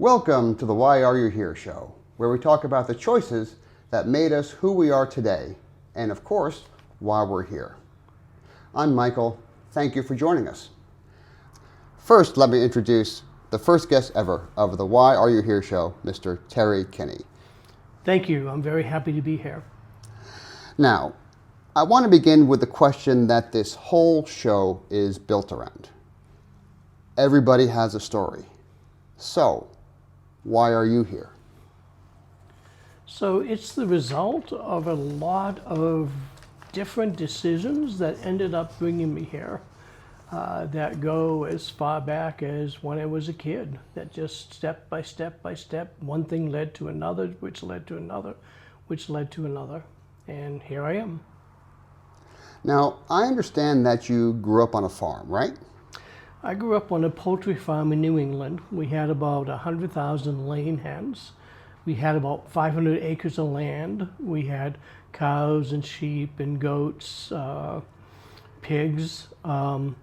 Welcome to the Why Are You Here show, where we talk about the choices that made us who we are today, and of course, why we're here. I'm Michael. Thank you for joining us. First, let me introduce the first guest ever of the Why Are You Here show, Mr. Terry Kinney. Thank you. I'm very happy to be here. Now, I want to begin with the question that this whole show is built around. Everybody has a story. So, why are you here? So it's the result of a lot of different decisions that ended up bringing me here, that go as far back as when I was a kid, that just step by step, one thing led to another, which led to another, which led to another, and here I am. Now, I understand that you grew up on a farm, right? I grew up on a poultry farm in New England. We had about 100,000 laying hens. We had about 500 acres of land. We had cows and sheep and goats, pigs. And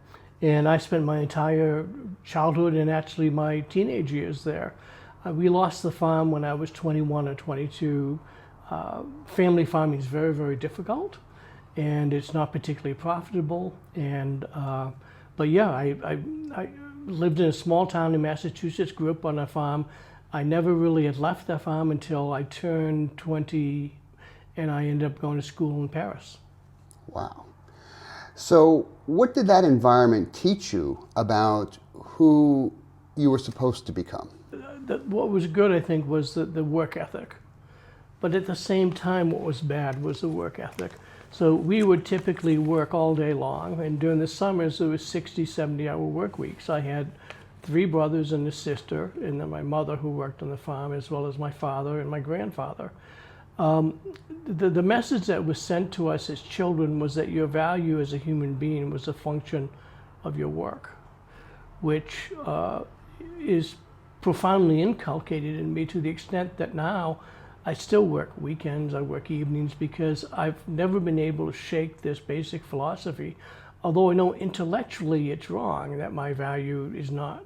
I spent my entire childhood and actually my teenage years there. We lost the farm when I was 21 or 22. Family farming is very, very difficult, and it's not particularly profitable. And but yeah, I lived in a small town in Massachusetts, grew up on a farm. I never really had left that farm until I turned 20, and I ended up going to school in Paris. Wow. So what did that environment teach you about who you were supposed to become? What was good, I think, was the work ethic. But at the same time, what was bad was the work ethic. So we would typically work all day long, and during the summers, there was 60, 70-hour work weeks. I had 3 brothers and a sister, and then my mother who worked on the farm, as well as my father and my grandfather. The message that was sent to us as children was that your value as a human being was a function of your work, which is profoundly inculcated in me to the extent that now I still work weekends, I work evenings, because I've never been able to shake this basic philosophy, although I know intellectually it's wrong, that my value is not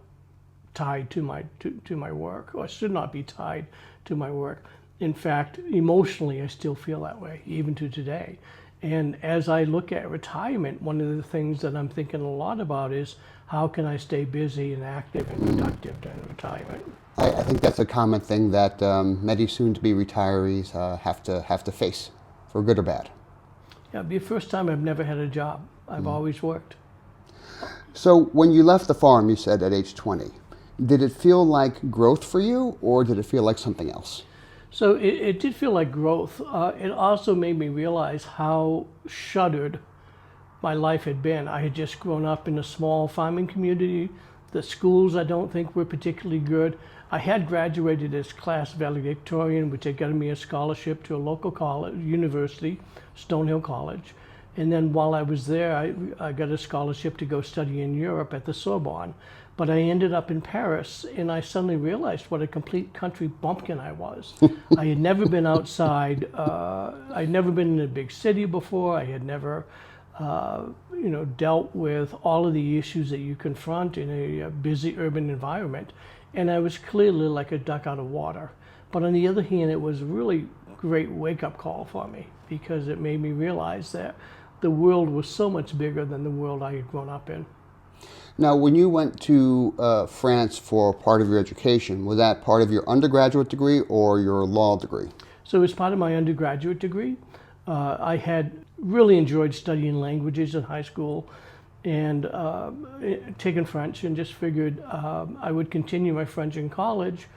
tied to my work, or should not be tied to my work. In fact, emotionally, I still feel that way, even to today. And as I look at retirement, one of the things that I'm thinking a lot about is how can I stay busy and active and productive during retirement? I think that's a common thing that many soon-to-be retirees have to face, for good or bad. Yeah, it'll be the first time I've never had a job. I've always worked. So when you left the farm, you said at age 20, did it feel like growth for you, or did it feel like something else? So it did feel like growth. It also made me realize how shuttered my life had been. I had just grown up in a small farming community. The schools I don't think were particularly good. I had graduated as class valedictorian, which had gotten me a scholarship to a local college, university, Stonehill College. And then while I was there, I got a scholarship to go study in Europe at the Sorbonne. But I ended up in Paris, and I suddenly realized what a complete country bumpkin I was. I had never been outside. I'd never been in a big city before. I had never dealt with all of the issues that you confront in a busy urban environment. And I was clearly like a duck out of water. But on the other hand, it was a really great wake-up call for me, because it made me realize that the world was so much bigger than the world I had grown up in. Now, when you went to France for part of your education, was that part of your undergraduate degree or your law degree? So it was part of my undergraduate degree. I had really enjoyed studying languages in high school and taken French, and just figured I would continue my French in college.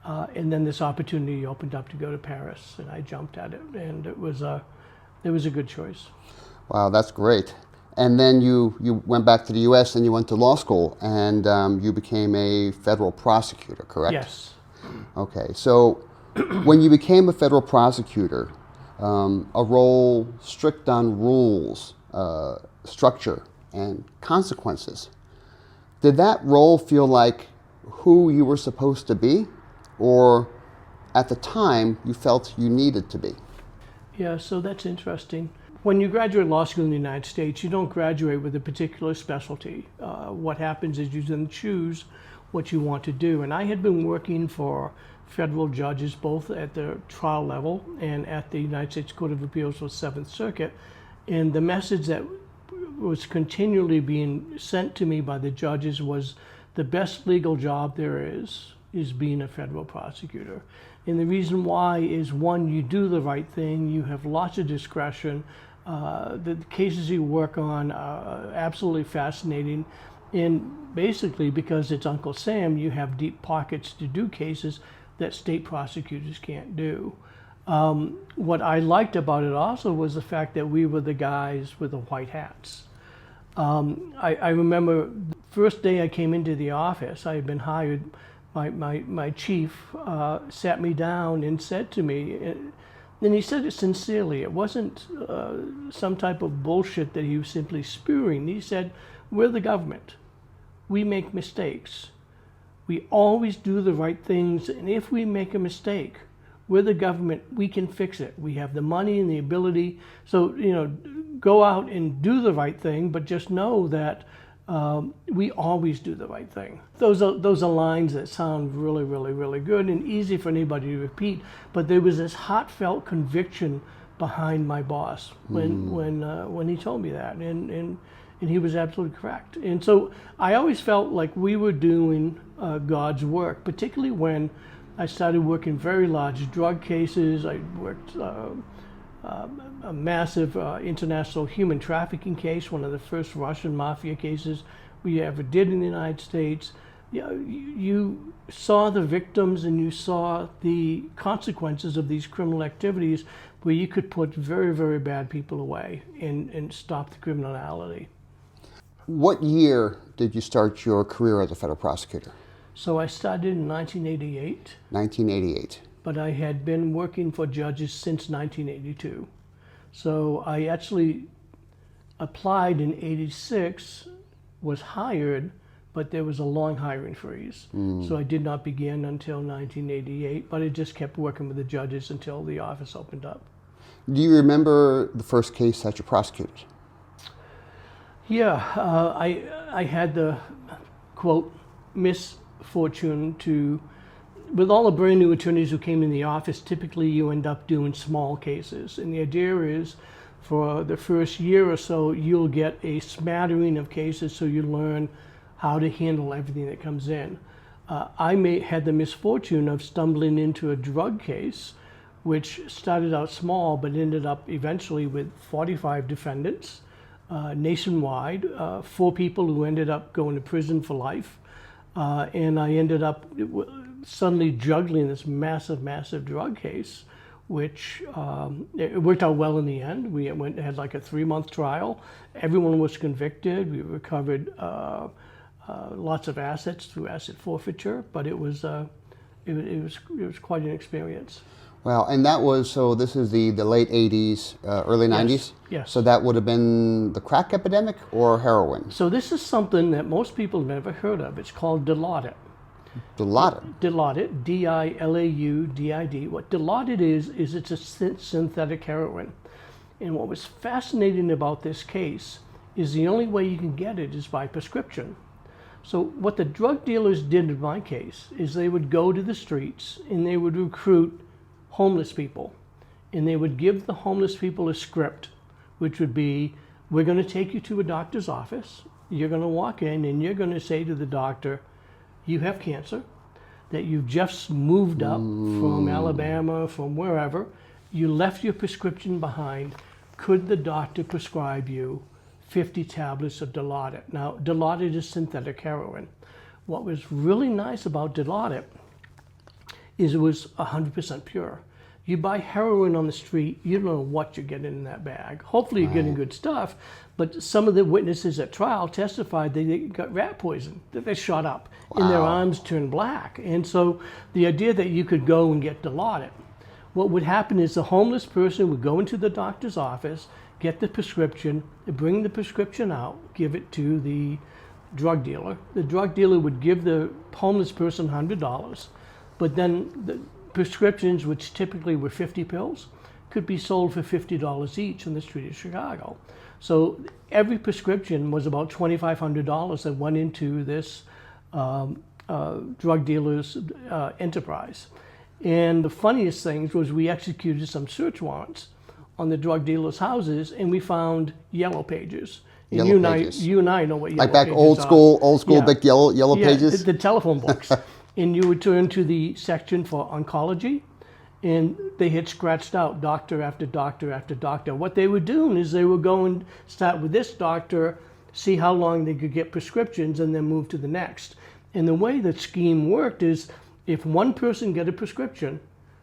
And then this opportunity opened up to go to Paris, and I jumped at it, and it was a good choice. Wow, that's great. And then you went back to the U.S. and you went to law school, and you became a federal prosecutor, correct? Yes. Okay, so when you became a federal prosecutor, a role strict on rules, structure, and consequences, did that role feel like who you were supposed to be, or at the time you felt you needed to be? Yeah, so that's interesting. When you graduate law school in the United States, you don't graduate with a particular specialty. What happens is you then choose what you want to do. And I had been working for federal judges both at the trial level and at the United States Court of Appeals for Seventh Circuit. And the message that was continually being sent to me by the judges was the best legal job there is being a federal prosecutor. And the reason why is, one, you do the right thing, you have lots of discretion, the cases you work on are absolutely fascinating, and basically because it's Uncle Sam, you have deep pockets to do cases that state prosecutors can't do. What I liked about it also was the fact that we were the guys with the white hats. I remember the first day I came into the office, I had been hired, my chief sat me down and said to me, and he said it sincerely, it wasn't some type of bullshit that he was simply spewing. He said, we're the government. We make mistakes. We always do the right things, and if we make a mistake, we're the government, we can fix it. We have the money and the ability. So, go out and do the right thing, but just know that we always do the right thing. Those are lines that sound really, really, really good and easy for anybody to repeat, but there was this heartfelt conviction behind my boss when he told me that, and he was absolutely correct. And so I always felt like we were doing God's work, particularly when I started working very large drug cases. I worked a massive international human trafficking case, one of the first Russian mafia cases we ever did in the United States. You saw the victims and you saw the consequences of these criminal activities where you could put very, very bad people away and stop the criminality. What year did you start your career as a federal prosecutor? So I started in 1988. 1988. But I had been working for judges since 1982. So I actually applied in 86, was hired, but there was a long hiring freeze. So I did not begin until 1988, but I just kept working with the judges until the office opened up. Do you remember the first case that you prosecuted? Yeah, I had the, quote, misfortune to, with all the brand new attorneys who came in the office, typically you end up doing small cases. And the idea is for the first year or so, you'll get a smattering of cases so you learn how to handle everything that comes in. I had the misfortune of stumbling into a drug case, which started out small but ended up eventually with 45 defendants nationwide, 4 people who ended up going to prison for life. And I ended up suddenly juggling this massive drug case, which it worked out well in the end. We had like a 3-month trial. Everyone was convicted. We recovered lots of assets through asset forfeiture, but it was quite an experience. Wow, and that was, so this is the late 80s, early 90s? Yes. So that would have been the crack epidemic or heroin? So this is something that most people have never heard of. It's called Dilaudid. Dilaudid? Dilaudid, D-I-L-A-U-D-I-D. What Dilaudid is it's a synthetic heroin. And what was fascinating about this case is the only way you can get it is by prescription. So what the drug dealers did in my case is they would go to the streets and they would recruit homeless people. And they would give the homeless people a script, which would be, we're going to take you to a doctor's office. You're going to walk in and you're going to say to the doctor, you have cancer, that you've just moved up from Alabama, from wherever. You left your prescription behind. Could the doctor prescribe you 50 tablets of Dilaudid? Now, Dilaudid is synthetic heroin. What was really nice about Dilaudid is it was 100% pure. You buy heroin on the street, you don't know what you're getting in that bag. Hopefully you're getting good stuff, but some of the witnesses at trial testified they got rat poison, that they shot up and their arms turned black. And so the idea that you could go and get Dilaudid, what would happen is the homeless person would go into the doctor's office, get the prescription, bring the prescription out, give it to the drug dealer. The drug dealer would give the homeless person $100. But then the prescriptions, which typically were 50 pills, could be sold for $50 each on the street of Chicago. So every prescription was about $2,500 that went into this drug dealers' enterprise. And the funniest things was we executed some search warrants on the drug dealers' houses, and we found yellow pages. And Yellow pages. you and I know what yellow Like back pages old are. school, Yeah. big yellow Yeah, pages. the telephone books. And you would turn to the section for oncology, and they had scratched out doctor after doctor after doctor. What they were doing is they would go and start with this doctor, see how long they could get prescriptions, and then move to the next. And the way the scheme worked is if one person got a prescription,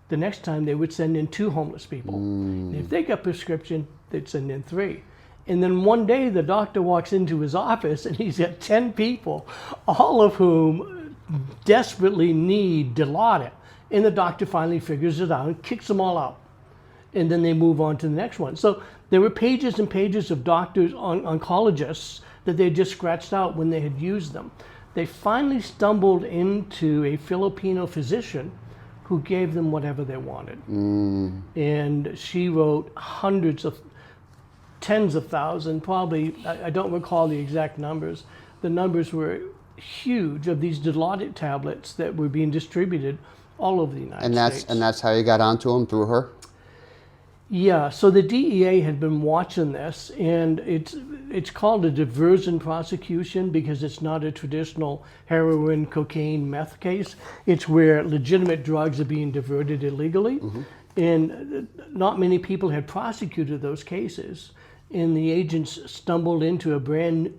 the next time they would send in 2 homeless people. And if they got prescription, they'd send in 3. And then one day the doctor walks into his office and he's got 10 people, all of whom desperately need Dilaudid. And the doctor finally figures it out and kicks them all out. And then they move on to the next one. So there were pages and pages of doctors, oncologists, that they just scratched out when they had used them. They finally stumbled into a Filipino physician who gave them whatever they wanted. And she wrote hundreds of, tens of thousands, probably, I don't recall the exact numbers. The numbers were huge of these Dilaudid tablets that were being distributed all over the United States. And that's how you got onto them, through her? Yeah, so the DEA had been watching this, and it's called a diversion prosecution because it's not a traditional heroin, cocaine, meth case. It's where legitimate drugs are being diverted illegally. And not many people had prosecuted those cases. And the agents stumbled into a brand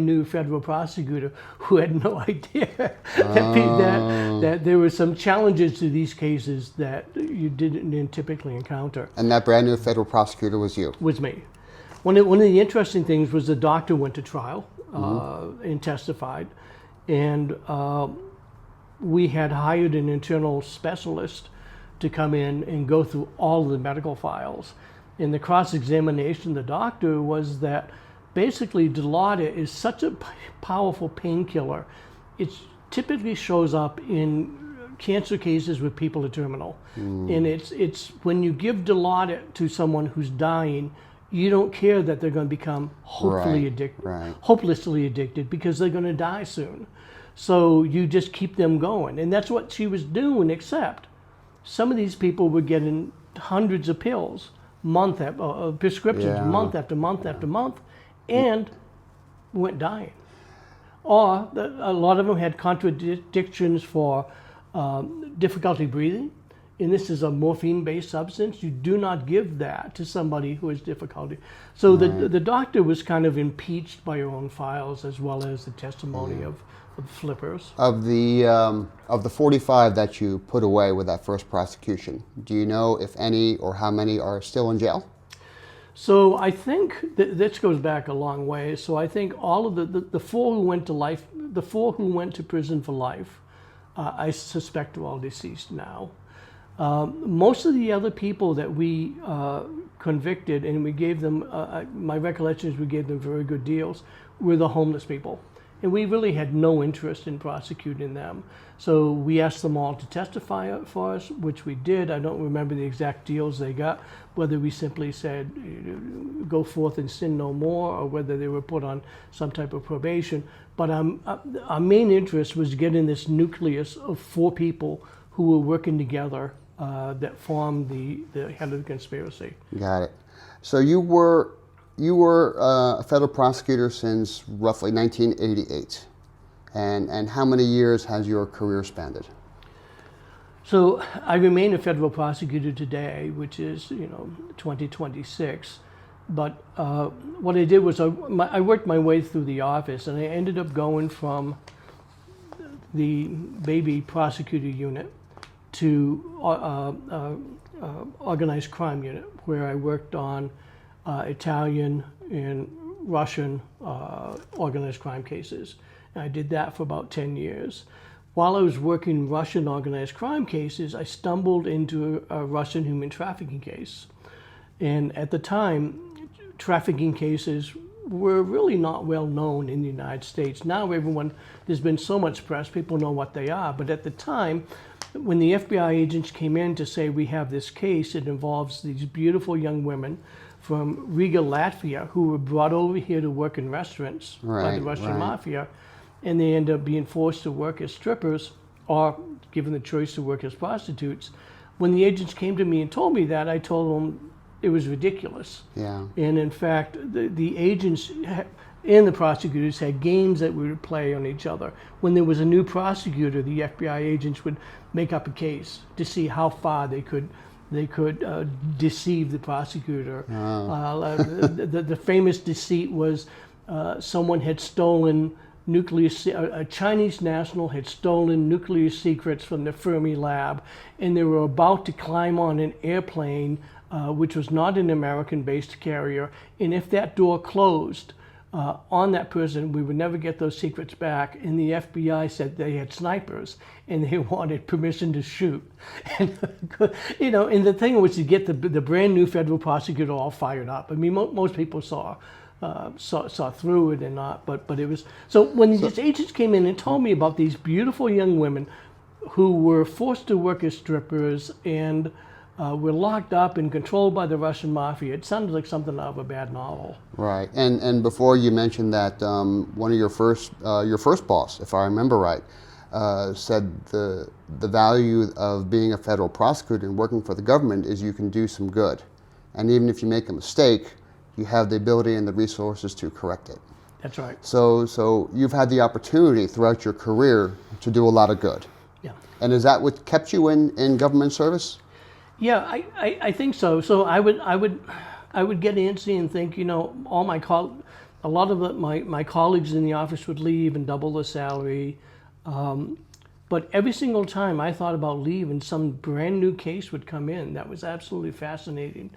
new federal prosecutor who had no idea that there were some challenges to these cases that you didn't typically encounter. And that brand new federal prosecutor was you? Was me. One of the interesting things was the doctor went to trial and testified, and we had hired an internal specialist to come in and go through all of the medical files. And the cross-examination of the doctor was that basically Dilaudid is such a powerful painkiller. It typically shows up in cancer cases where people are terminal. And it's when you give Dilaudid to someone who's dying, you don't care that they're going to become hopelessly addicted because they're going to die soon. So you just keep them going. And that's what she was doing, except some of these people were getting hundreds of pills, prescriptions, month after month after month, and went dying. Or a lot of them had contradictions for difficulty breathing, and this is a morphine-based substance. You do not give that to somebody who has difficulty. So the doctor was kind of impeached by her own files as well as the testimony of flippers. Of the 45 that you put away with that first prosecution, do you know if any or how many are still in jail? So I think this goes back a long way. So I think all of the 4 who went to life, the 4 who went to prison for life, I suspect are all deceased now. Most of the other people that we convicted, and we gave them, my recollection is we gave them very good deals, were the homeless people. And we really had no interest in prosecuting them. So we asked them all to testify for us, which we did. I don't remember the exact deals they got, whether we simply said, go forth and sin no more, or whether they were put on some type of probation. But our main interest was getting this nucleus of 4 people who were working together that formed the head of the conspiracy. Got it. So you were a federal prosecutor since roughly 1988. And how many years has your career spanned? So I remain a federal prosecutor today, which is 2026. But what I did was I worked my way through the office, and I ended up going from the baby prosecutor unit to organized crime unit, where I worked on Italian and Russian organized crime cases. And I did that for about 10 years. While I was working Russian organized crime cases, I stumbled into a Russian human trafficking case. And at the time, trafficking cases were really not well known in the United States. Now there's been so much press, people know what they are. But at the time, when the FBI agents came in to say, we have this case, it involves these beautiful young women from Riga, Latvia, who were brought over here to work in restaurants by the Russian mafia. and they end up being forced to work as strippers or given the choice to work as prostitutes. When the agents came to me and told me that, I told them it was ridiculous. Yeah. And in fact, the agents and the prosecutors had games that we would play on each other. When there was a new prosecutor, the FBI agents would make up a case to see how far they could deceive the prosecutor. The famous deceit was someone had stolen a Chinese national had stolen nuclear secrets from the Fermi lab, and they were about to climb on an airplane, which was not an American-based carrier, and if that door closed on that person, we would never get those secrets back. And the FBI said they had snipers and they wanted permission to shoot. And and the thing was to get the brand new federal prosecutor all fired up. I mean, most people saw through it and not, but it was so when these agents came in and told me about these beautiful young women who were forced to work as strippers and were locked up and controlled by the Russian mafia. It sounded like something out of a bad novel. Right, and before you mentioned that one of your first boss, if I remember right, said the value of being a federal prosecutor and working for the government is you can do some good, and even if you make a mistake, you have the ability and the resources to correct it. That's right. So you've had the opportunity throughout your career to do a lot of good. Yeah. And is that what kept you in government service? Yeah, I think so. So I would get antsy and think, a lot of my colleagues in the office would leave and double the salary. But every single time I thought about leaving, some brand new case would come in. That was absolutely fascinating.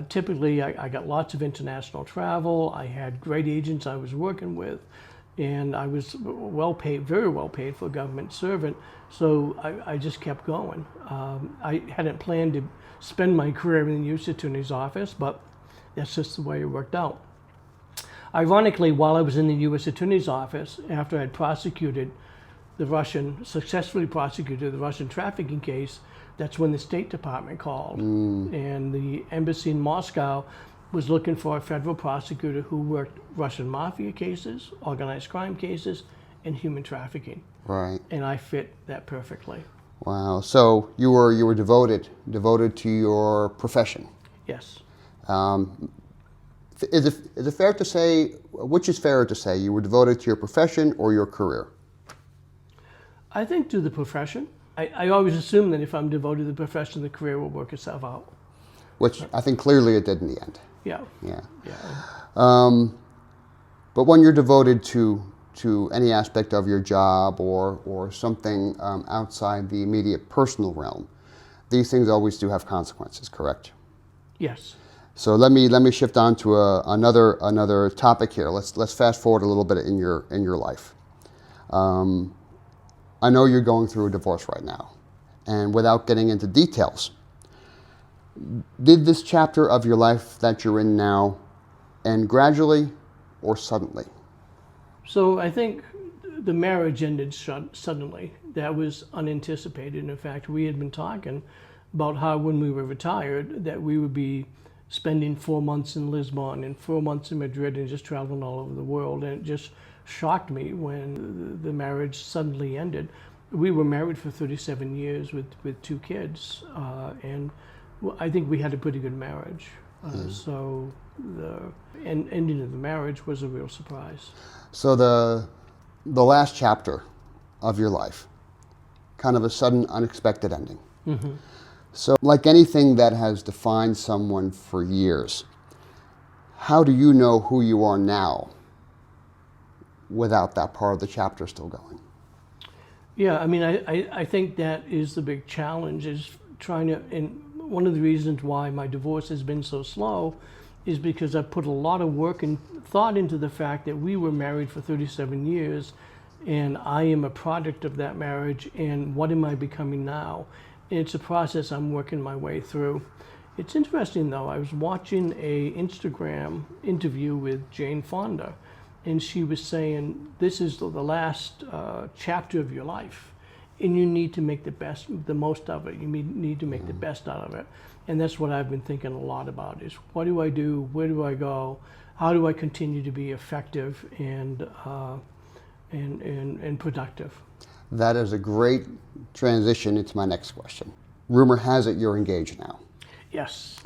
Typically, I got lots of international travel. I had great agents I was working with, and I was well paid, very well paid for a government servant. So I just kept going. I hadn't planned to spend my career in the U.S. Attorney's Office, but that's just the way it worked out. Ironically, while I was in the U.S. Attorney's Office, after I'd successfully prosecuted the Russian trafficking case, that's when the State Department called. And the embassy in Moscow was looking for a federal prosecutor who worked Russian mafia cases, organized crime cases, and human trafficking. Right. And I fit that perfectly. Wow. So you were devoted to your profession. Yes. Is it fair to say, which is fairer to say, you were devoted to your profession or your career? I think to the profession. I always assume that if I'm devoted to the profession, the career will work itself out. Which I think clearly it did in the end. Yeah. Yeah. Yeah. But when you're devoted to any aspect of your job or something outside the immediate personal realm, these things always do have consequences, correct? Yes. So let me shift on to another topic here. Let's fast forward a little bit in your life. I know you're going through a divorce right now, and without getting into details, did this chapter of your life that you're in now end gradually or suddenly? So I think the marriage ended suddenly. That was unanticipated. In fact, we had been talking about how when we were retired that we would be spending 4 months in Lisbon and 4 months in Madrid and just traveling all over the world. And it just shocked me when the marriage suddenly ended. We were married for 37 years with 2 kids, and I think we had a pretty good marriage. So the ending of the marriage was a real surprise. So the last chapter of your life, kind of a sudden, unexpected ending. Mm-hmm. So like anything that has defined someone for years, how do you know who you are now without that part of the chapter still going? Yeah, I mean, I think that is the big challenge, is trying to, and one of the reasons why my divorce has been so slow is because I put a lot of work and thought into the fact that we were married for 37 years, and I am a product of that marriage, and what am I becoming now? And it's a process I'm working my way through. It's interesting, though. I was watching a Instagram interview with Jane Fonda, and she was saying, this is the last chapter of your life, and you need to make the most of it. You need to make the best out of it. And that's what I've been thinking a lot about, is what do I do? Where do I go? How do I continue to be effective and and productive. That is a great transition into my next question. Rumor has it you're engaged now. Yes.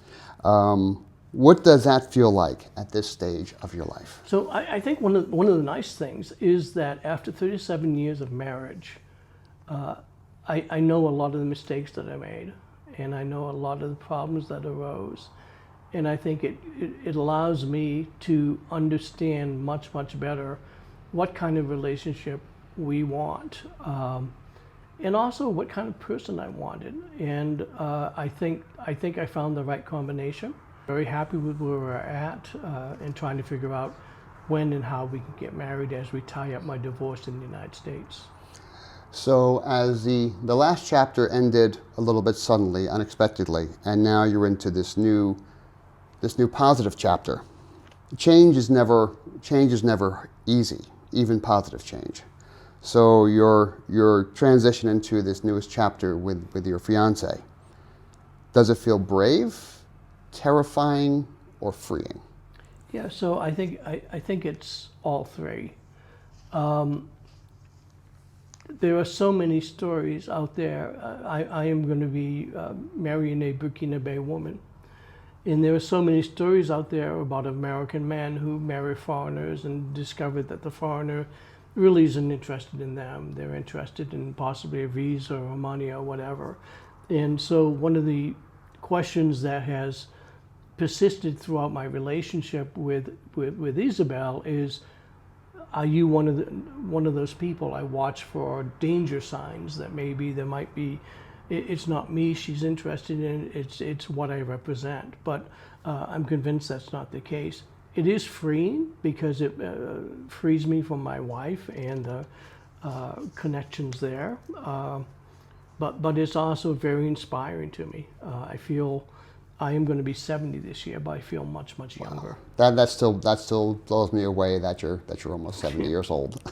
What does that feel like at this stage of your life? So I think one of the nice things is that after 37 years of marriage, I know a lot of the mistakes that I made, and I know a lot of the problems that arose. And I think it allows me to understand much better what kind of relationship we want, and also what kind of person I wanted. And I think I found the right combination. Very happy with where we're at, and trying to figure out when and how we can get married as we tie up my divorce in the United States. So as the last chapter ended a little bit suddenly, unexpectedly, and now you're into this new positive chapter. Change is never easy, even positive change. So your transition into this newest chapter with your fiance, does it feel brave, terrifying, or freeing? Yeah, so I think it's all three. There are so many stories out there. I am going to be marrying a Burkina Faso woman. And there are so many stories out there about American men who marry foreigners and discover that the foreigner really isn't interested in them. They're interested in possibly a visa or money or whatever. And so one of the questions that has persisted throughout my relationship with Isabel is, are you one of those people? I watch for danger signs that maybe there might be. It's not me she's interested in, it's what I represent. But I'm convinced that's not the case. It is freeing because it frees me from my wife and the connections there. But it's also very inspiring to me. I feel I am going to be 70 this year, but I feel much younger. That still blows me away that you're almost 70 years old.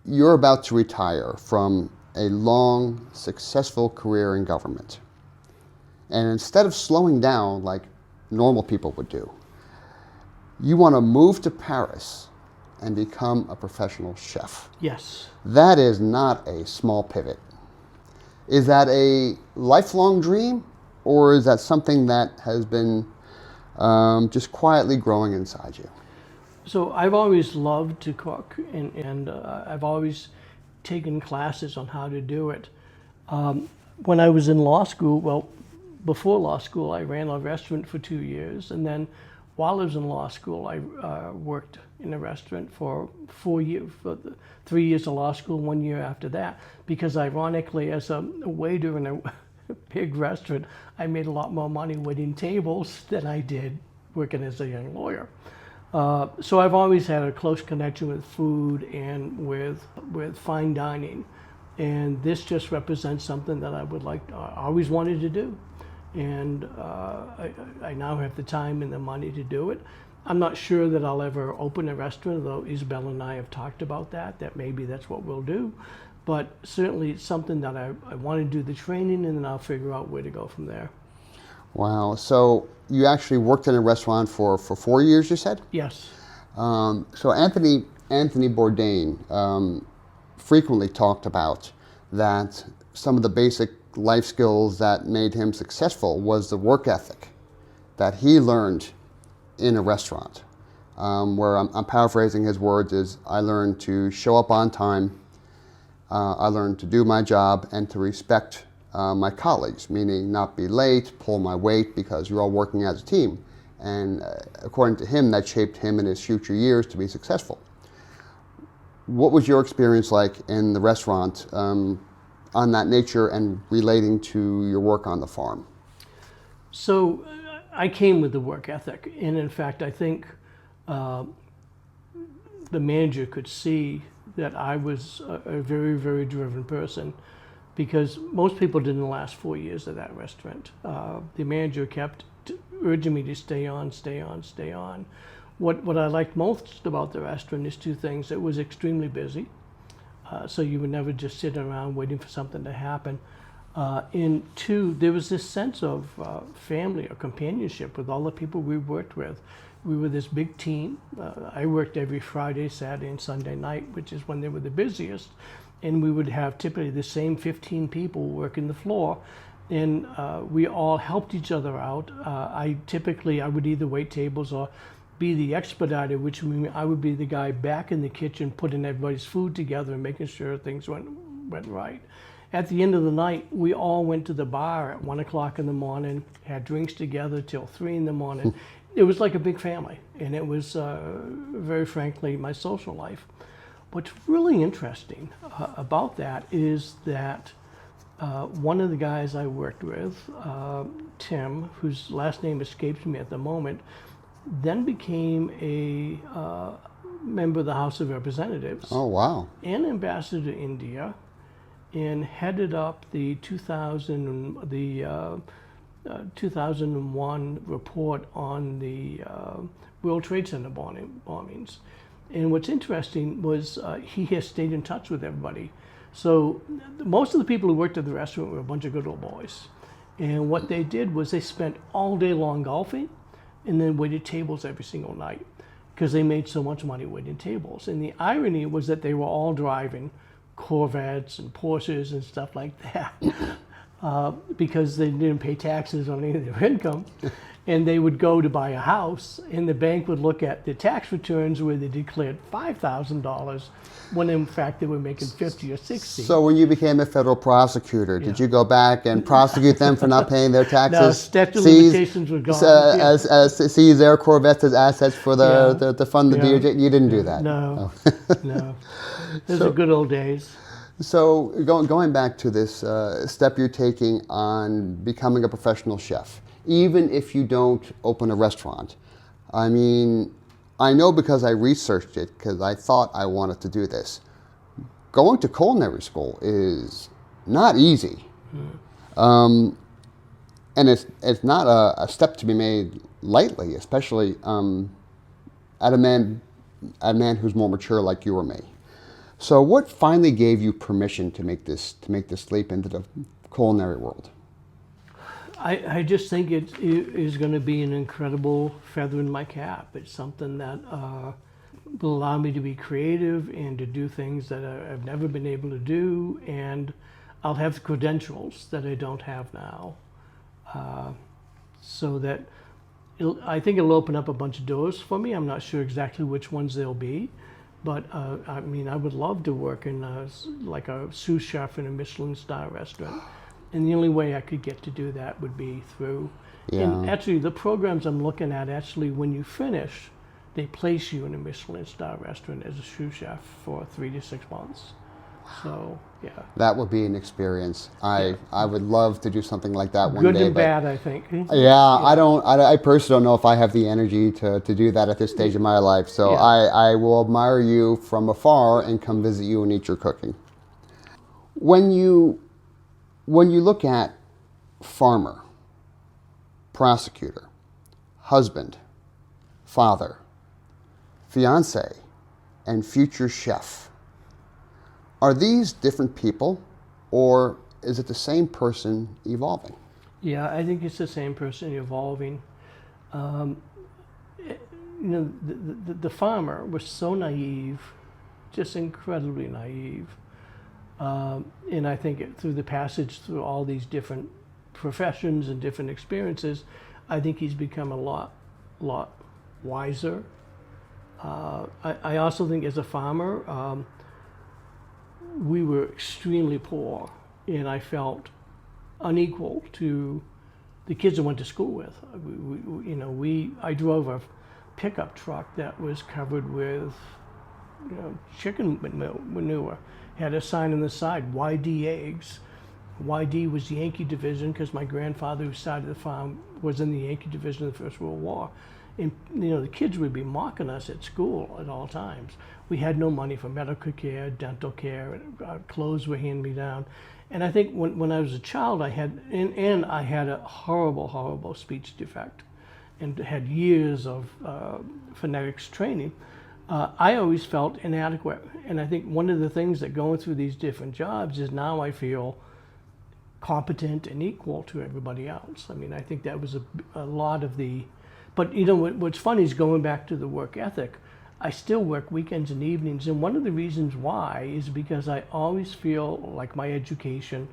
You're about to retire from a long, successful career in government. And instead of slowing down like normal people would do, you want to move to Paris and become a professional chef. Yes. That is not a small pivot. Is that a lifelong dream, or is that something that has been just quietly growing inside you? So I've always loved to cook, and I've always taken classes on how to do it. When I was in law school, well, before law school, I ran a restaurant for 2 years, and then while I was in law school, I worked in a restaurant for 4 years, for 3 years of law school, 1 year after that, because ironically, as a waiter in a big restaurant, I made a lot more money waiting tables than I did working as a young lawyer. So I've always had a close connection with food and with fine dining, and this just represents something that I always wanted to do, and I now have the time and the money to do it. I'm not sure that I'll ever open a restaurant, though Isabel and I have talked about that maybe that's what we'll do, but certainly it's something that I want to do the training, and then I'll figure out where to go from there. Wow. So you actually worked in a restaurant for 4 years, you said? Yes. So Anthony Bourdain frequently talked about that some of the basic life skills that made him successful was the work ethic that he learned in a restaurant. Where I'm paraphrasing his words is, I learned to show up on time, I learned to do my job and to respect my colleagues, meaning not be late, pull my weight, because you're all working as a team. And according to him, that shaped him in his future years to be successful. What was your experience like in the restaurant on that nature and relating to your work on the farm? So I came with the work ethic, and in fact, I think the manager could see that I was a very driven person, because most people didn't last 4 years at that restaurant. The manager kept urging me to stay on. What I liked most about the restaurant is two things. It was extremely busy, so you would never just sit around waiting for something to happen. And two, there was this sense of family or companionship with all the people we worked with. we were this big team. I worked every Friday, Saturday, and Sunday night, which is when they were the busiest. And we would have typically the same 15 people working the floor. And we all helped each other out. I would either wait tables or be the expediter, which means I would be the guy back in the kitchen putting everybody's food together and making sure things went right. At the end of the night, we all went to the bar at 1 o'clock in the morning, had drinks together till 3 in the morning. It was like a big family, and it was, very frankly, my social life. What's really interesting about that is that one of the guys I worked with, Tim, whose last name escapes me at the moment, then became a member of the House of Representatives. Oh, wow. And ambassador to India, and headed up the 2001 report on the World Trade Center bombings. And what's interesting was he has stayed in touch with everybody. So most of the people who worked at the restaurant were a bunch of good old boys. And what they did was they spent all day long golfing and then waited tables every single night because they made so much money waiting tables. And the irony was that they were all driving Corvettes and Porsches and stuff like that because they didn't pay taxes on any of their income. And they would go to buy a house, and the bank would look at the tax returns where they declared $5,000 when in fact they were making 50 or 60. So when you became a federal prosecutor, did you go back and prosecute them for not paying their taxes? No, statute of limitations were gone. As seize their Corvettes as assets for to fund the DOJ? You didn't do that? No, no. Those are good old days. So going back to this step you're taking on becoming a professional chef, even if you don't open a restaurant. I mean, I know because I researched it, because I thought I wanted to do this. Going to culinary school is not easy. And it's not a step to be made lightly, especially at a man who's more mature like you or me. So what finally gave you permission to make this leap into the culinary world? I just think it is going to be an incredible feather in my cap. It's something that will allow me to be creative and to do things that I've never been able to do, and I'll have credentials that I don't have now. So that I think it'll open up a bunch of doors for me. I'm not sure exactly which ones they'll be, but I mean, I would love to work in like a sous chef in a Michelin star restaurant. And the only way I could get to do that would be through. And actually, the programs I'm looking at, actually, when you finish, they place you in a Michelin star restaurant as a sous chef for 3 to 6 months. So, yeah. That would be an experience. I would love to do something like that one day. Good and bad, I think. I personally don't know if I have the energy to do that at this stage of my life. So I will admire you from afar and come visit you and eat your cooking. When you look at farmer, prosecutor, husband, father, fiance, and future chef, are these different people, or is it the same person evolving? Yeah, I think it's the same person evolving. The farmer was so naive, just incredibly naive. And I think through the passage through all these different professions and different experiences, I think he's become a lot wiser. I also think as a farmer, we were extremely poor, and I felt unequal to the kids I went to school with. I drove a pickup truck that was covered with chicken manure. Had a sign on the side, YD eggs. YD was the Yankee division because my grandfather who started the farm was in the Yankee division of the First World War. And the kids would be mocking us at school at all times. We had no money for medical care, dental care, and our clothes were hand-me-down. And I think when I was a child, I had a horrible speech defect and had years of phonetics training. I always felt inadequate. And I think one of the things that going through these different jobs is now I feel competent and equal to everybody else. I mean, I think that was a lot of the But you know what's funny is going back to the work ethic. I still work weekends and evenings, and one of the reasons why is because I always feel like my education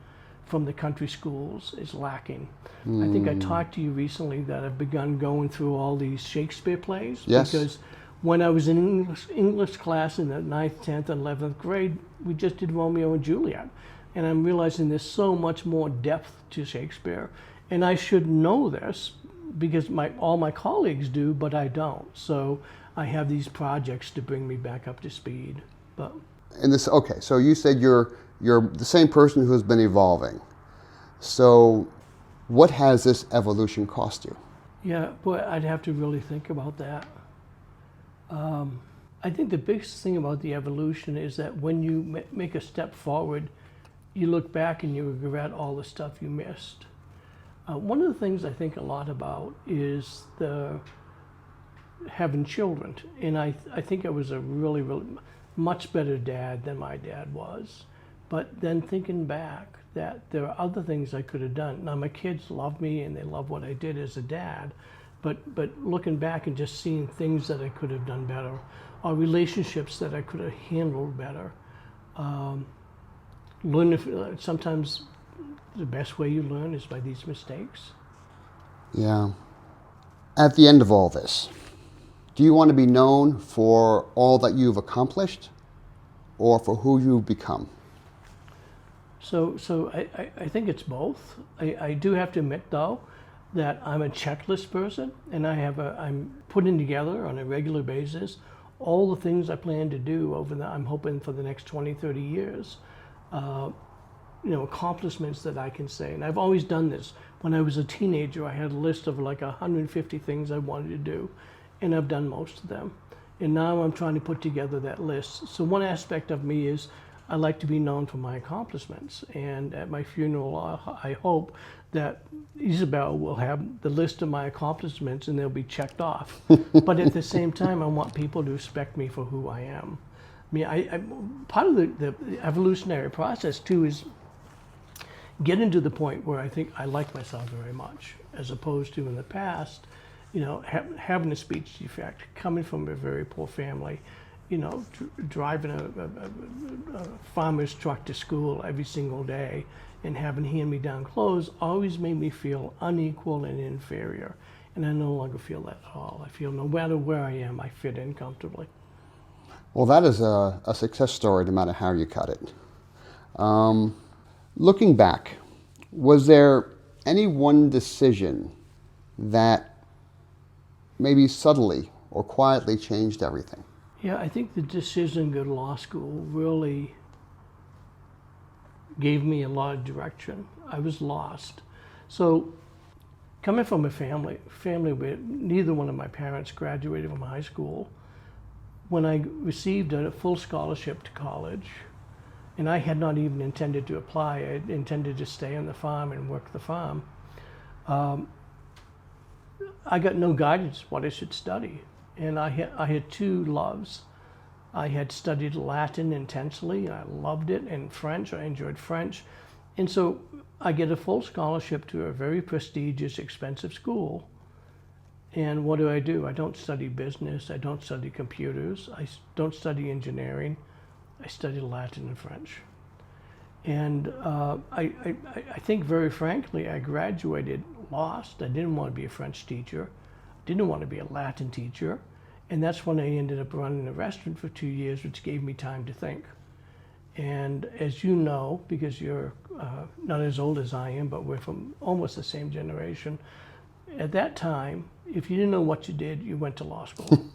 from the country schools is lacking. I think I talked to you recently that I've begun going through all these Shakespeare plays. Yes. Because when I was in English class in the 9th, 10th, and 11th grade, we just did Romeo and Juliet. And I'm realizing there's so much more depth to Shakespeare. And I should know this because all my colleagues do, but I don't. So I have these projects to bring me back up to speed. But And this, okay, so you said you're the same person who's been evolving. So what has this evolution cost you? yeah, boy, I'd have to really think about that. I think the biggest thing about the evolution is that when you make a step forward, you look back and you regret all the stuff you missed. One of the things I think a lot about is having children. And I think I was a really, really much better dad than my dad was. But then thinking back that there are other things I could have done. Now my kids love me and they love what I did as a dad, but looking back and just seeing things that I could have done better, or relationships that I could have handled better. Sometimes the best way you learn is by these mistakes. Yeah. At the end of all this, do you want to be known for all that you've accomplished or for who you've become? So I think it's both. I do have to admit, though, that I'm a checklist person, and I'm putting together on a regular basis all the things I plan to do I'm hoping for the next 20, 30 years. Accomplishments that I can say. And I've always done this. When I was a teenager, I had a list of like 150 things I wanted to do, and I've done most of them. And now I'm trying to put together that list. So one aspect of me is I like to be known for my accomplishments. And at my funeral, I hope that Isabel will have the list of my accomplishments and they'll be checked off. But at the same time, I want people to respect me for who I am. I mean, I part of the evolutionary process too is getting to the point where I think I like myself very much, as opposed to in the past, having a speech defect, coming from a very poor family, driving a farmer's truck to school every single day and having hand-me-down clothes always made me feel unequal and inferior. And I no longer feel that at all. I feel no matter where I am, I fit in comfortably. Well, that is a success story no matter how you cut it. Looking back, was there any one decision that maybe subtly or quietly changed everything? Yeah, I think the decision to go to law school really gave me a lot of direction. I was lost. So coming from a family where neither one of my parents graduated from high school, when I received a full scholarship to college, and I had not even intended to apply, I intended to stay on the farm and work the farm, I got no guidance what I should study. And I had two loves. I had studied Latin intensely, and I loved it, and French, I enjoyed French. And so I get a full scholarship to a very prestigious, expensive school. And what do? I don't study business, I don't study computers, I don't study engineering, I study Latin and French. And I think very frankly, I graduated lost. I didn't want to be a French teacher, didn't want to be a Latin teacher. And that's when I ended up running a restaurant for 2 years, which gave me time to think. And as you know, because you're not as old as I am, but we're from almost the same generation, at that time, if you didn't know what you did, you went to law school.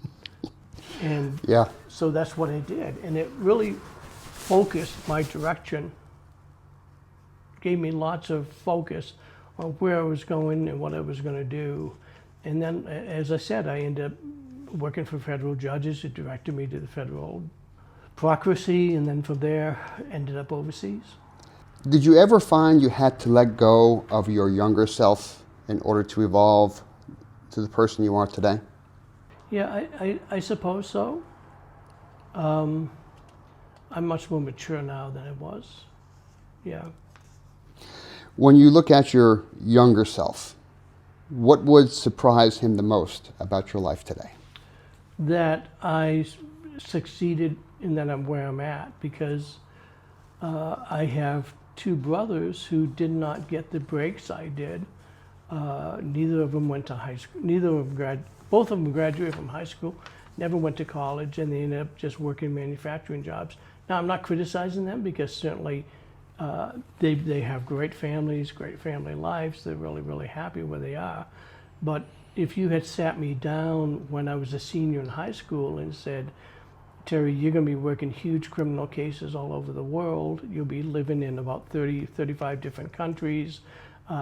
And Yeah. so that's what I did. And it really focused my direction, gave me lots of focus on where I was going and what I was going to do. And then, as I said, I ended up working for federal judges who directed me to the federal bureaucracy, and then from there ended up overseas. Did you ever find you had to let go of your younger self in order to evolve to the person you are today? Yeah, I suppose so. I'm much more mature now than I was. Yeah. When you look at your younger self, What would surprise him the most about your life today? That I succeeded in that I'm where I'm at, because I have two brothers who did not get the breaks I did. Neither of them went to high school. Both of them graduated from high school, never went to college, and they ended up just working manufacturing jobs. Now, I'm not criticizing them, because certainly they have great families, great family lives. They're really, really happy where they are. But if you had sat me down when I was a senior in high school and said, Terry, you're going to be working huge criminal cases all over the world. You'll be living in about 30, 35 different countries.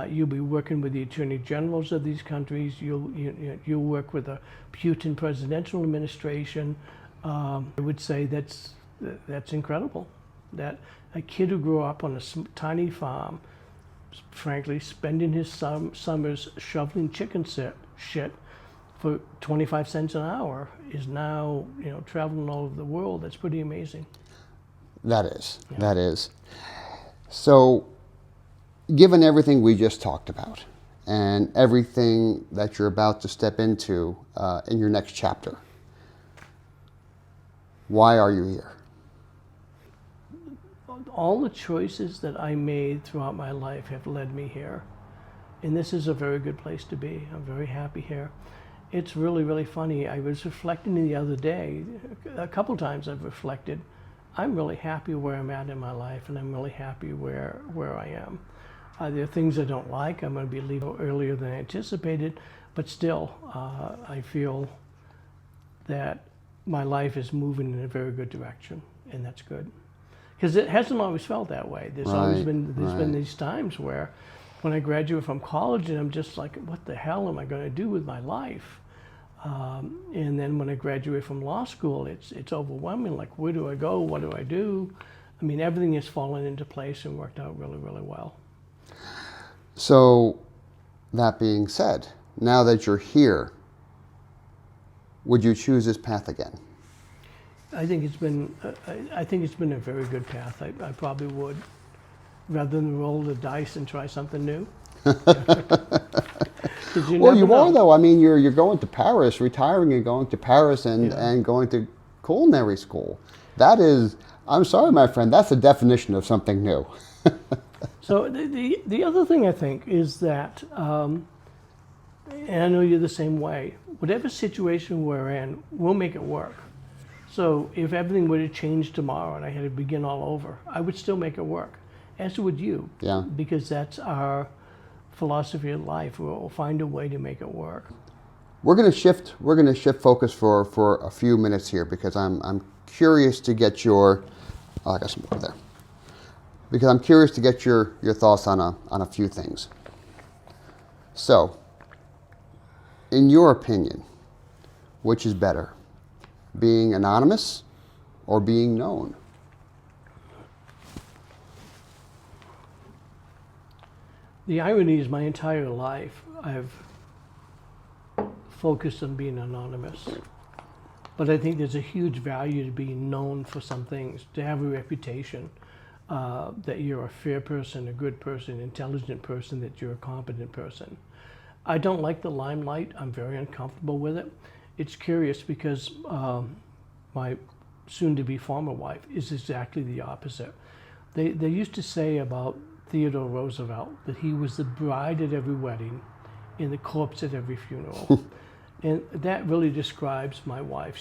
You'll be working with the attorney generals of these countries. You'll work with the Putin presidential administration. I would say that's incredible. That a kid who grew up on a tiny farm, frankly, spending his summers shoveling chicken shit for 25 cents an hour is now, traveling all over the world. That's pretty amazing. That is. So, given everything we just talked about and everything that you're about to step into in your next chapter, why are you here? All the choices that I made throughout my life have led me here. And this is a very good place to be. I'm very happy here. It's really, really funny. I was reflecting the other day, a couple times I've reflected. I'm really happy where I'm at in my life, and I'm really happy where I am. There are things I don't like. I'm going to be leaving earlier than anticipated, but still, I feel that my life is moving in a very good direction, and that's good. Because it hasn't always felt that way. There's always been these times where, when I graduate from college, and I'm just like, what the hell am I going to do with my life? And then when I graduate from law school, it's overwhelming. Like, where do I go? What do I do? I mean, everything has fallen into place and worked out really, really well. So, that being said, now that you're here, would you choose this path again? I think it's been a very good path. I probably would, rather than roll the dice and try something new. Well, you are, though. I mean, you're going to Paris, retiring and going to Paris and going to culinary school. That is, I'm sorry, my friend, that's the definition of something new. So the other thing I think is that, and I know you're the same way, whatever situation we're in, we'll make it work. So if everything were to change tomorrow and I had to begin all over, I would still make it work, as would you. Yeah. Because that's our philosophy of life. We'll find a way to make it work. We're going to shift focus for a few minutes here, because I'm curious to get your I got some more there. Because I'm curious to get your thoughts on a few things. So, in your opinion, which is better, being anonymous or being known? The irony is, my entire life I've focused on being anonymous. But I think there's a huge value to being known for some things, to have a reputation that you're a fair person, a good person, intelligent person, that you're a competent person. I don't like the limelight. I'm very uncomfortable with it. It's curious, because my soon-to-be former wife is exactly the opposite. They used to say about Theodore Roosevelt that he was the bride at every wedding and the corpse at every funeral. And that really describes my wife.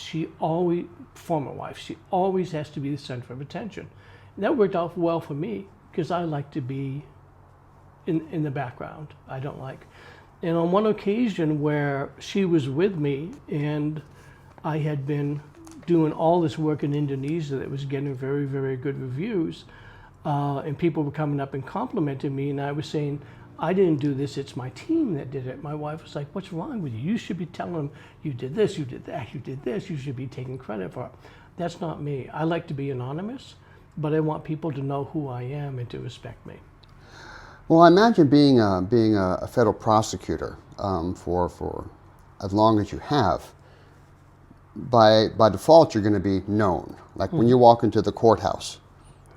Former wife, she always has to be the center of attention. And that worked out well for me, because I like to be in the background. I don't like. And on one occasion where she was with me and I had been doing all this work in Indonesia that was getting very, very good reviews, and people were coming up and complimenting me, and I was saying, I didn't do this, it's my team that did it. My wife was like, what's wrong with you? You should be telling them, you did this, you did that, you did this, you should be taking credit for it. That's not me. I like to be anonymous, but I want people to know who I am and to respect me. Well, I imagine being a federal prosecutor for as long as you have, by default you're going to be known. Like when you walk into the courthouse,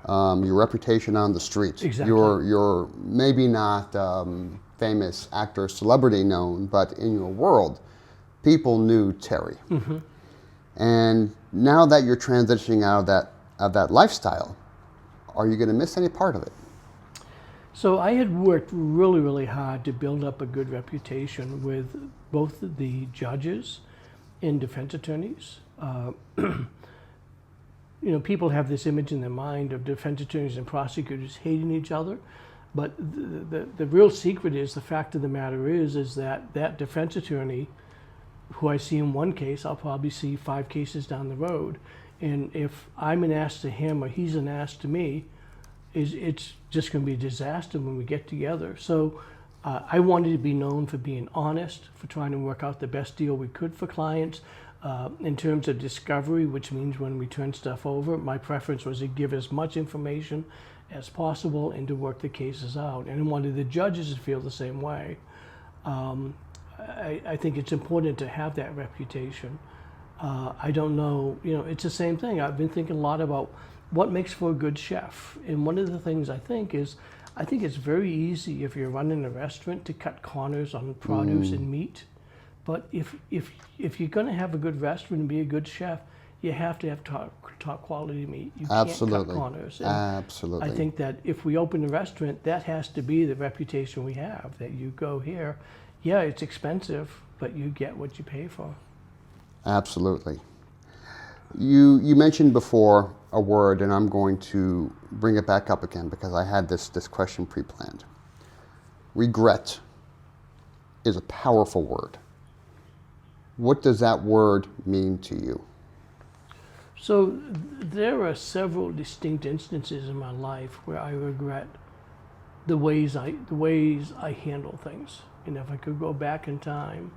your reputation on the street. Exactly. You're maybe not famous actor, celebrity known, but in your world, people knew Terry. Mm-hmm. And now that you're transitioning out of that lifestyle, are you going to miss any part of it? So I had worked really, really hard to build up a good reputation with both the judges and defense attorneys. People have this image in their mind of defense attorneys and prosecutors hating each other, but the real secret is, the fact of the matter is that defense attorney who I see in one case, I'll probably see 5 cases down the road. And if I'm an ass to him or he's an ass to me, it's just going to be a disaster when we get together. So I wanted to be known for being honest, for trying to work out the best deal we could for clients. In terms of discovery, which means when we turn stuff over, my preference was to give as much information as possible and to work the cases out. And I wanted the judges to feel the same way. I think it's important to have that reputation. I don't know, it's the same thing. I've been thinking a lot about what makes for a good chef. And one of the things I think it's very easy if you're running a restaurant to cut corners on produce and meat. But if you're going to have a good restaurant and be a good chef, you have to have top quality meat. You can't cut corners. And Absolutely. I think that if we open a restaurant, that has to be the reputation we have, that you go here, yeah, it's expensive, but you get what you pay for. Absolutely. You mentioned before a word, and I'm going to bring it back up again because I had this question pre-planned. Regret is a powerful word. What does that word mean to you? So there are several distinct instances in my life where I regret the ways I handle things. And if I could go back in time,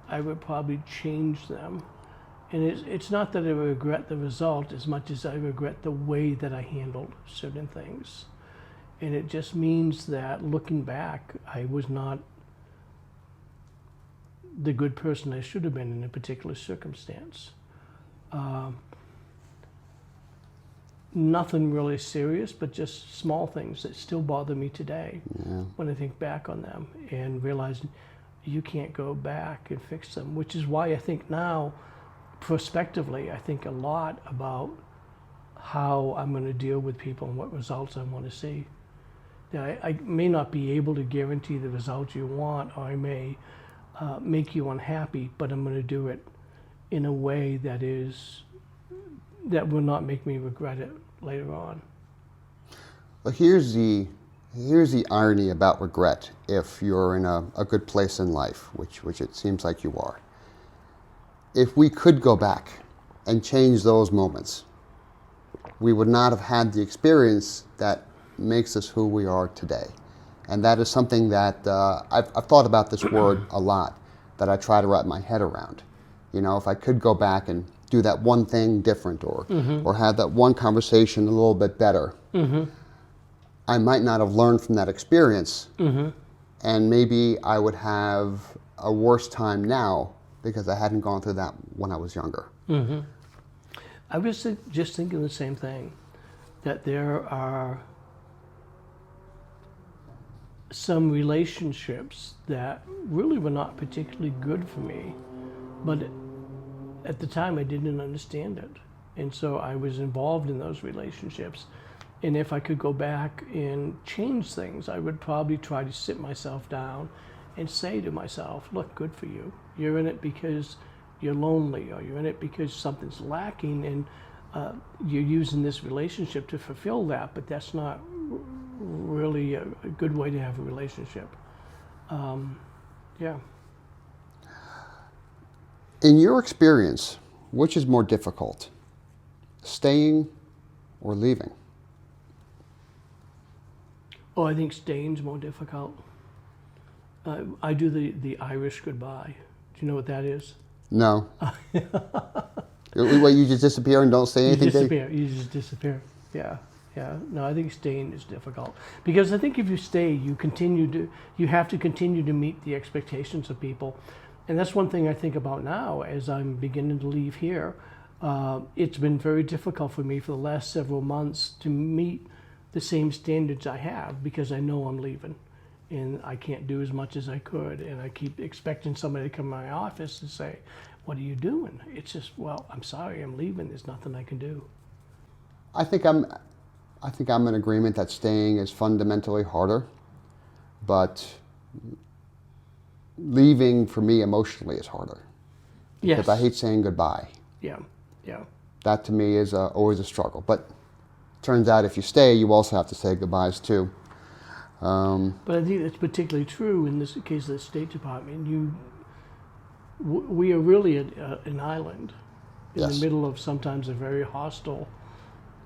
I would probably change them. And it's not that I regret the result as much as I regret the way that I handled certain things. And it just means that looking back, I was not the good person I should have been in a particular circumstance. Nothing really serious, but just small things that still bother me today when I think back on them and realize you can't go back and fix them, which is why I think now, prospectively, I think a lot about how I'm going to deal with people and what results I want to see. Now, I may not be able to guarantee the results you want, or I may make you unhappy, but I'm going to do it in a way that will not make me regret it later on. Well, here's the irony about regret if you're in a good place in life, which it seems like you are. If we could go back and change those moments, we would not have had the experience that makes us who we are today. And that is something that I've thought about this word a lot, that I try to wrap my head around. If I could go back and do that one thing different or have that one conversation a little bit better, I might not have learned from that experience. And maybe I would have a worse time now because I hadn't gone through that when I was younger. I was just thinking the same thing, that there are some relationships that really were not particularly good for me, but at the time I didn't understand it. And so I was involved in those relationships. And if I could go back and change things, I would probably try to sit myself down and say to myself, look, good for you. You're in it because you're lonely, or you're in it because something's lacking, and you're using this relationship to fulfill that, but that's not really a good way to have a relationship. Yeah. In your experience, which is more difficult, staying or leaving? Oh, I think staying's more difficult. I do the Irish goodbye. Do you know what that is? No. What, you just disappear and don't say anything? You just disappear. Yeah. No, I think staying is difficult. Because I think if you stay, you have to continue to meet the expectations of people. And that's one thing I think about now as I'm beginning to leave here. It's been very difficult for me for the last several months to meet the same standards I have because I know I'm leaving. and I can't do as much as I could, and I keep expecting somebody to come to my office and say, "What are you doing?" It's just, well, I'm sorry, I'm leaving. There's nothing I can do. I think I'm in agreement that staying is fundamentally harder, but leaving for me emotionally is harder. Yes. Because I hate saying goodbye. Yeah. Yeah. That to me is always a struggle. But turns out if you stay, you also have to say goodbyes too. But I think that's particularly true in this case of the State Department. We are really an island in Yes. the middle of sometimes a very hostile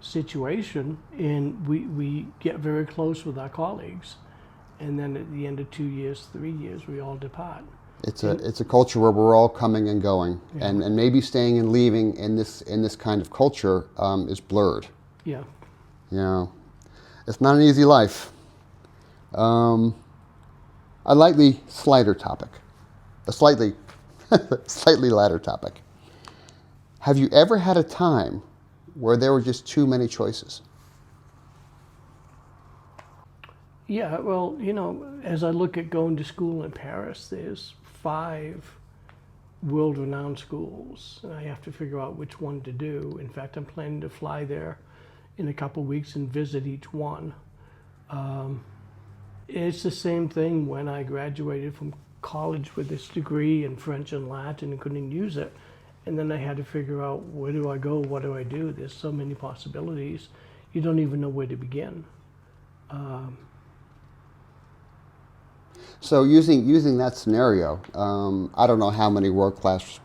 situation, and we get very close with our colleagues, and then at the end of 2 years, 3 years, we all depart. It's a culture where we're all coming and going, Yeah. and maybe staying and leaving in this kind of culture is blurred. Yeah. You know, it's not an easy life. A slightly lighter topic. Slightly lighter topic. Have you ever had a time where there were just too many choices? Yeah, well, as I look at going to school in Paris, there's 5 world-renowned schools, and I have to figure out which one to do. In fact, I'm planning to fly there in a couple weeks and visit each one. It's the same thing when I graduated from college with this degree in French and Latin and couldn't use it. And then I had to figure out, where do I go? What do I do? There's so many possibilities. You don't even know where to begin. So using that scenario, I don't know how many world-class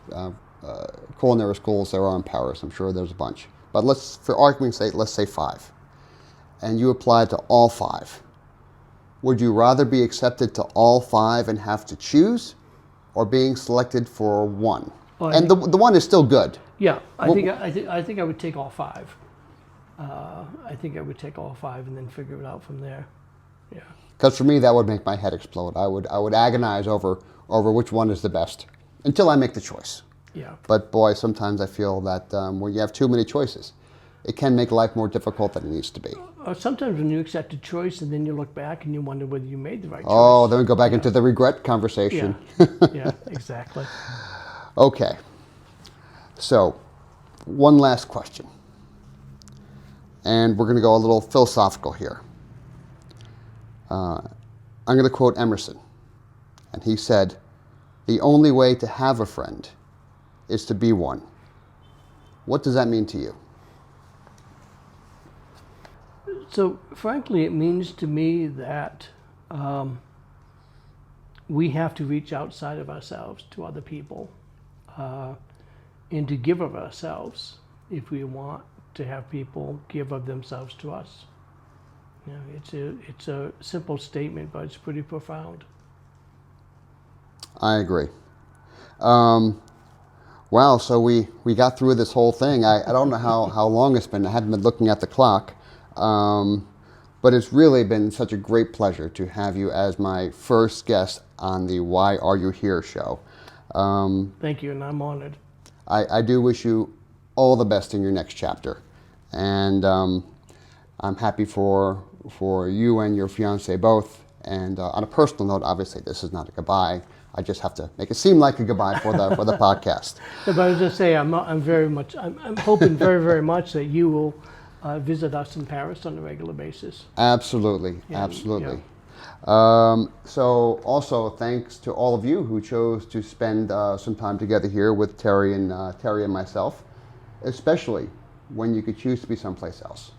culinary schools there are in Paris. I'm sure there's a bunch. But for argument's sake, let's say 5. And you applied to all 5. Would you rather be accepted to all 5 and have to choose, or being selected for one? Oh, And the one is still good. Yeah, I think I would take all 5. I think I would take all 5 and then figure it out from there. Yeah. Because for me, that would make my head explode. I would agonize over which one is the best until I make the choice. Yeah. But boy, sometimes I feel that when you have too many choices, it can make life more difficult than it needs to be. Sometimes when you accept a choice and then you look back and you wonder whether you made the right choice. Oh, then we go back into the regret conversation. Yeah. Yeah, exactly. Okay. So, one last question. And we're going to go a little philosophical here. I'm going to quote Emerson. And he said, "The only way to have a friend is to be one." What does that mean to you? So, frankly, it means to me that we have to reach outside of ourselves to other people and to give of ourselves if we want to have people give of themselves to us. It's a simple statement, but it's pretty profound. I agree. Wow, so we got through this whole thing. I don't know how long it's been. I haven't been looking at the clock. But it's really been such a great pleasure to have you as my first guest on the Why Are You Here show. Thank you, and I'm honored. I do wish you all the best in your next chapter. And I'm happy for you and your fiance both. And on a personal note, obviously, this is not a goodbye. I just have to make it seem like a goodbye for the podcast. But I was just saying, I'm hoping very, very much that you will visit us in Paris on a regular basis. Absolutely, Yeah, absolutely. yeah. So also thanks to all of you who chose to spend some time together here with Terry and myself, especially when you could choose to be someplace else.